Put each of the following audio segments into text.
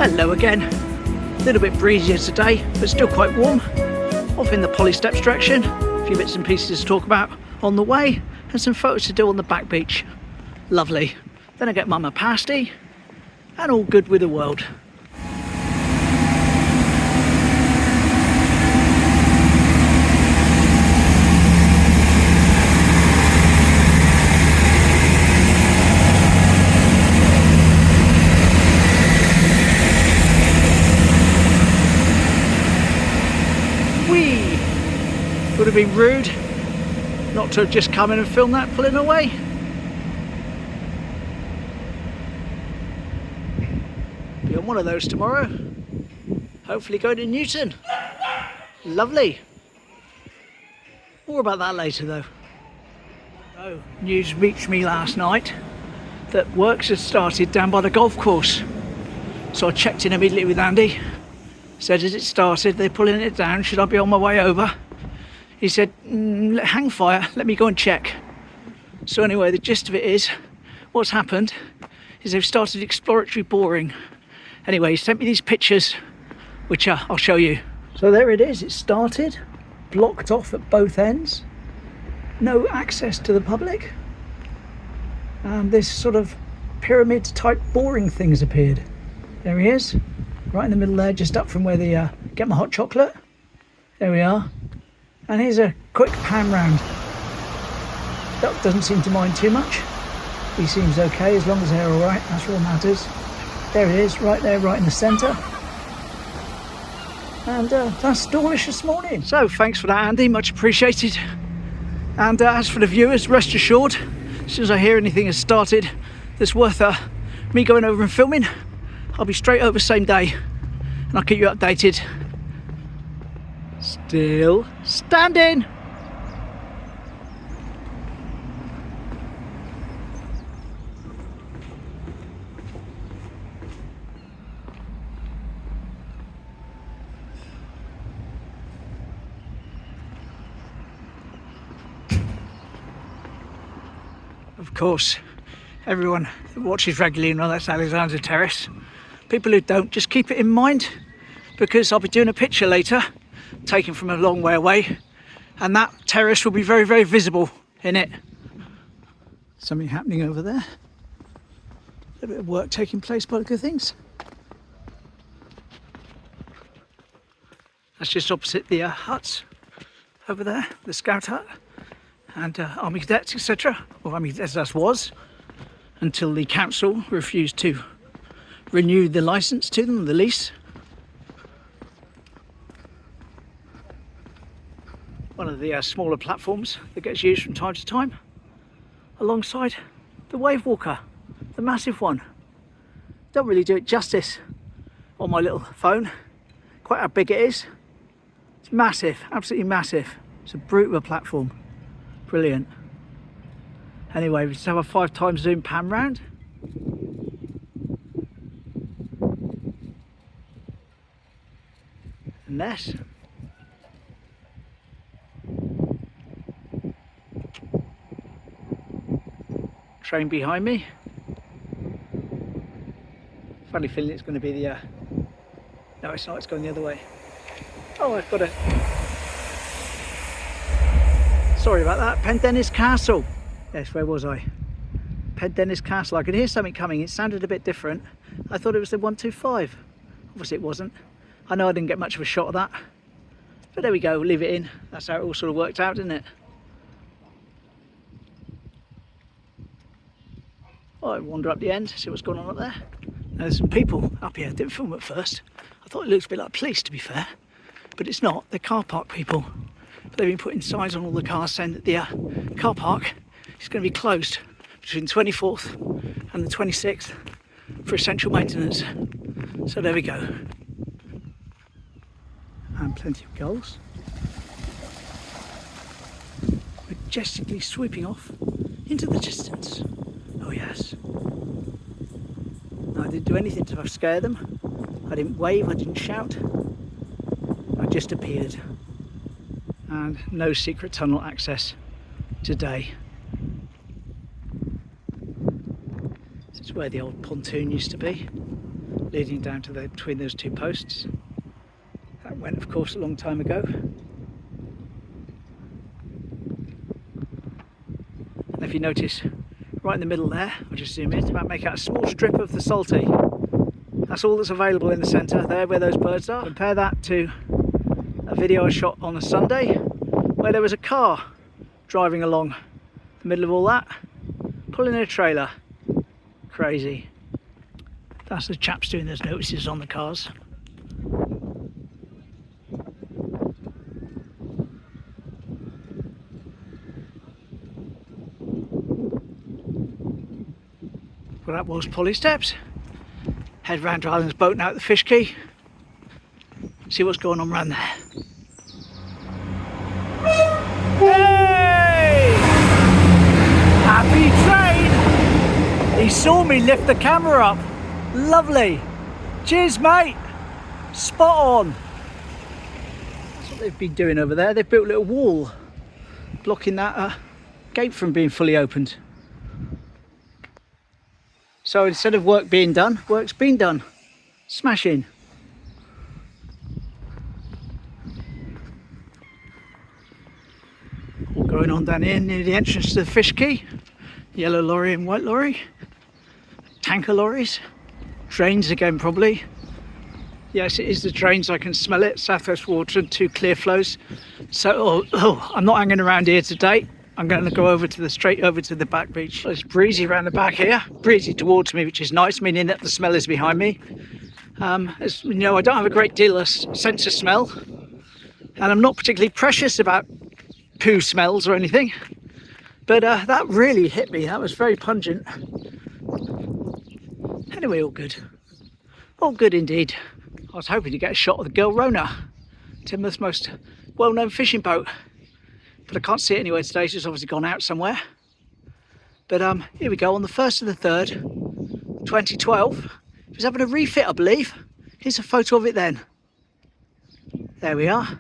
Hello again. A little bit breezier today, but still quite warm. Off in the Polly Steps direction. A few bits and pieces to talk about on the way, and some photos to do on the Backbeach. Lovely. Then I get Mum a pasty, and all good with the world. Would have been rude not to have just come in and filmed that pulling away. Be on one of those tomorrow. Hopefully going to Newton. Lovely. More about that later though. Oh, news reached me last night that works had started down by the golf course. So I checked in immediately with Andy. Said as it started, they're pulling it down, should I be on my way over? He said, hang fire, let me go and check. So anyway, the gist of it is, what's happened is they've started exploratory boring. Anyway, he sent me these pictures, which I'll show you. So there it is, it started, blocked off at both ends, no access to the public. And this sort of pyramid type boring things appeared. There he is, right in the middle there, just up from where the get my hot chocolate. There we are. And here's a quick pan round. Duck doesn't seem to mind too much. He seems okay as long as they're all right. That's all that matters. There it is, right there, right in the centre. And that's Dawlish this morning. So thanks for that, Andy, much appreciated. And as for the viewers, rest assured, as soon as I hear anything has started that's worth me going over and filming, I'll be straight over same day, and I'll keep you updated. Still standing. Of course, everyone that watches regularly knows that's Alexander Terrace. People who don't, just keep it in mind, because I'll be doing a picture later taken from a long way away, and that terrace will be very, very visible in it. Something happening over there. A little bit of work taking place by the good things. That's just opposite the huts over there, the scout hut and army cadets, etc. Well, army cadets as was, until the council refused to renew the licence to them, the lease. One of the smaller platforms that gets used from time to time, alongside the wave walker, the massive one. Don't really do it justice on my little phone, quite how big it is. It's massive, absolutely massive. It's a brute of a platform, brilliant. Anyway, we just have a 5x zoom pan round. And this. Train behind me. Funny feeling it's going to be the no, it's not, it's going the other way. Oh, I've got a sorry about that. Pendennis Castle. Yes, where was I? Pendennis Castle. I could hear something coming. It sounded a bit different. I thought it was the 125. Obviously it wasn't. I know I didn't get much of a shot of that, but there we go, we'll leave it in. That's how it all sort of worked out, didn't it? I wander up the end, see what's going on up there. Now, there's some people up here. Didn't film at first. I thought it looked a bit like police, to be fair, but it's not. They're car park people. But they've been putting signs on all the cars saying that the car park is going to be closed between the 24th and the 26th for essential maintenance. So there we go. And plenty of gulls majestically sweeping off into the distance. Oh yes. I didn't do anything to scare them. I didn't wave, I didn't shout. I just appeared. And no secret tunnel access today. This is where the old pontoon used to be. leading down to between those two posts. That went, of course, a long time ago. And if you notice, right in the middle there, I'll just zoom in, about make out a small strip of the salty. That's all that's available in the centre there where those birds are. Compare that to a video I shot on a Sunday where there was a car driving along the middle of all that, pulling a trailer. Crazy. That's the chaps doing those notices on the cars. Well, that was Polly Steps. Head round to Alan's boat now at the fish quay. See what's going on round there. Hey! Happy train! He saw me lift the camera up. Lovely. Cheers, mate. Spot on. That's what they've been doing over there. They've built a little wall blocking that gate from being fully opened. So instead of work being done, work's been done. Smashing. All going on down here near the entrance to the fish quay. Yellow lorry and white lorry. Tanker lorries. Trains again probably. Yes, it is the trains, I can smell it. Southwest Water and 2 clear flows. So I'm not hanging around here today. I'm going to go straight over to the Backbeach. It's breezy around the back here, breezy towards me, which is nice, meaning that the smell is behind me. As you know, I don't have a great deal of sense of smell, and I'm not particularly precious about poo smells or anything. But that really hit me. That was very pungent. Anyway, all good. All good indeed. I was hoping to get a shot of the Girl Rona, Teignmouth's most well-known fishing boat. But I can't see it anywhere today, so it's obviously gone out somewhere. But here we go, on the 1st of the 3rd, 2012. It was having a refit, I believe. Here's a photo of it then. There we are.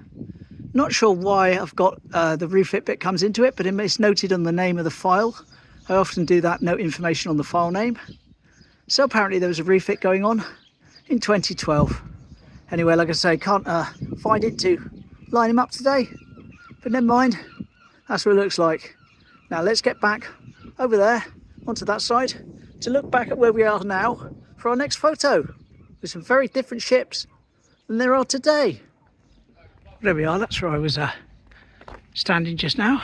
Not sure why I've got the refit bit comes into it, but it's noted on the name of the file. I often do that, note information on the file name. So apparently there was a refit going on in 2012. Anyway, like I say, can't find it to line him up today. But never mind, that's what it looks like. Now let's get back over there, onto that side, to look back at where we are now for our next photo. With some very different ships than there are today. There we are, that's where I was standing just now.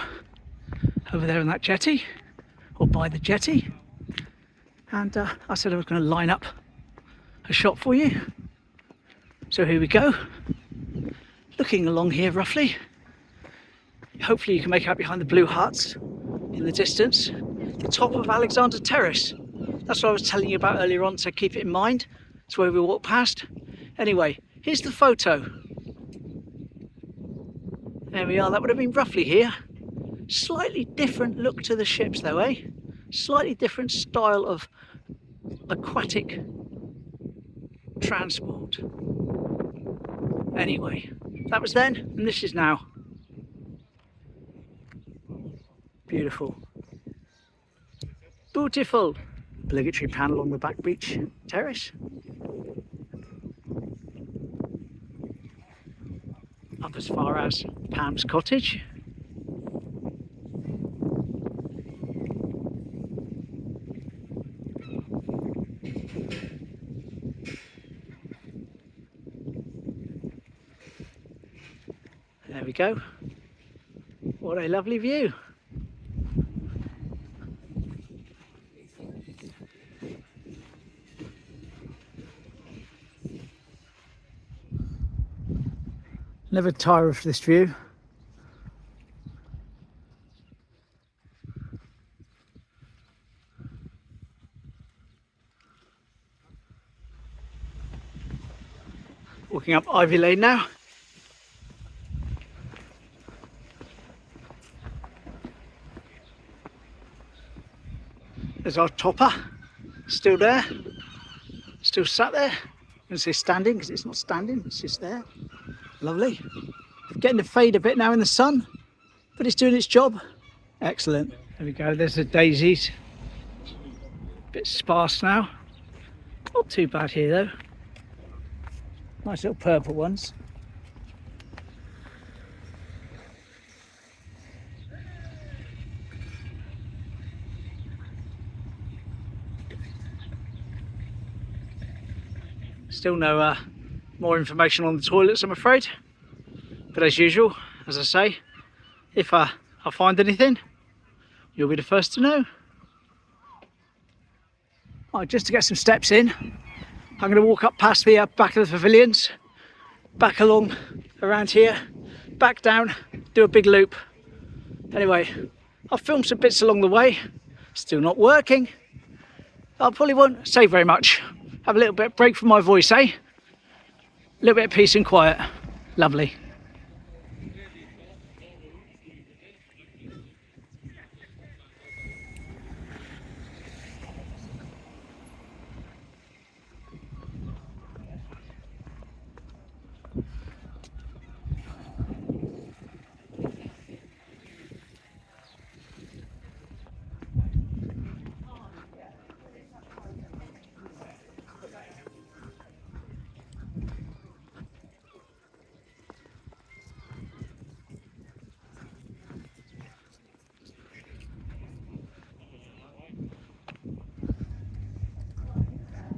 Over there on that jetty, or by the jetty. And I said I was going to line up a shot for you. So here we go. Looking along here roughly. Hopefully you can make out behind the blue huts in the distance the top of Alexander Terrace. That's what I was telling you about earlier on, so keep it in mind. It's where we walked past. Anyway, here's the photo. There we are, that would have been roughly here. Slightly different look to the ships though, eh? Slightly different style of aquatic transport. Anyway, that was then and this is now. Beautiful. Beautiful. Obligatory panel on the Backbeach terrace. Up as far as Pam's cottage. There we go. What a lovely view. Never tire of this view. Walking up Ivy Lane now. There's our topper, still there, still sat there. I'm going to say standing because it's not standing, it's just there. Lovely. Getting to fade a bit now in the sun, but it's doing its job. Excellent. There we go, there's the daisies. A bit sparse now. Not too bad here though. Nice little purple ones. Still no more information on the toilets, I'm afraid. But as usual, as I say, if I find anything, you'll be the first to know. Right, just to get some steps in, I'm going to walk up past the back of the pavilions, back along around here, back down, do a big loop. Anyway, I've filmed some bits along the way, still not working. I probably won't say very much. Have a little bit of break from my voice, eh? A little bit of peace and quiet. Lovely.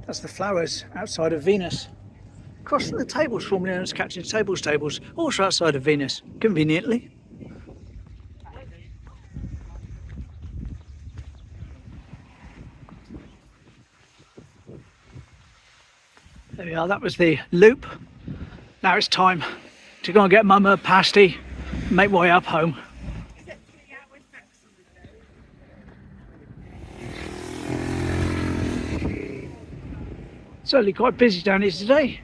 That's the flowers outside of Venus. Across from the tables, formerly known as Catching tables, also outside of Venus, conveniently. There we are, that was the loop. Now it's time to go and get Mum a pasty and make my way up home. Certainly quite busy down here today.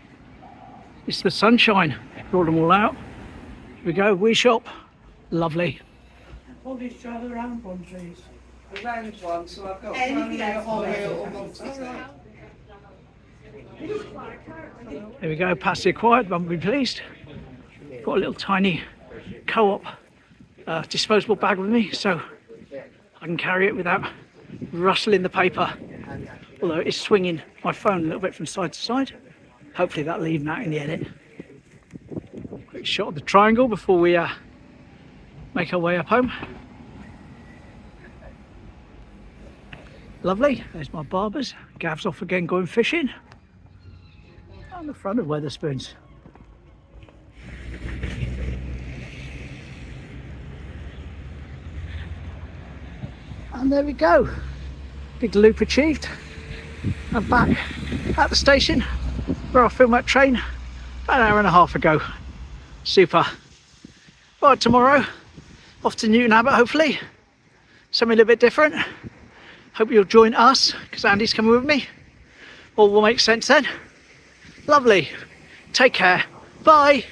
It's the sunshine, brought them all out. Here we go, we shop, lovely. All these try the round one, please. The round one, so I've got anything else. There we go, Pasty acquired, Mum will be pleased. Got a little tiny co-op disposable bag with me, so I can carry it without rustling the paper. Although it's swinging my phone a little bit from side to side. Hopefully that'll even out in the edit. Quick shot of the triangle before we make our way up home. Lovely, there's my barbers. Gav's off again going fishing. On the front of Wetherspoons. And there we go. Big loop achieved. I'm back at the station where I filmed that train about an hour and a half ago. Super. Right, tomorrow off to Newton Abbot, hopefully. Something a little bit different. Hope you'll join us because Andy's coming with me. All will make sense then. Lovely. Take care. Bye.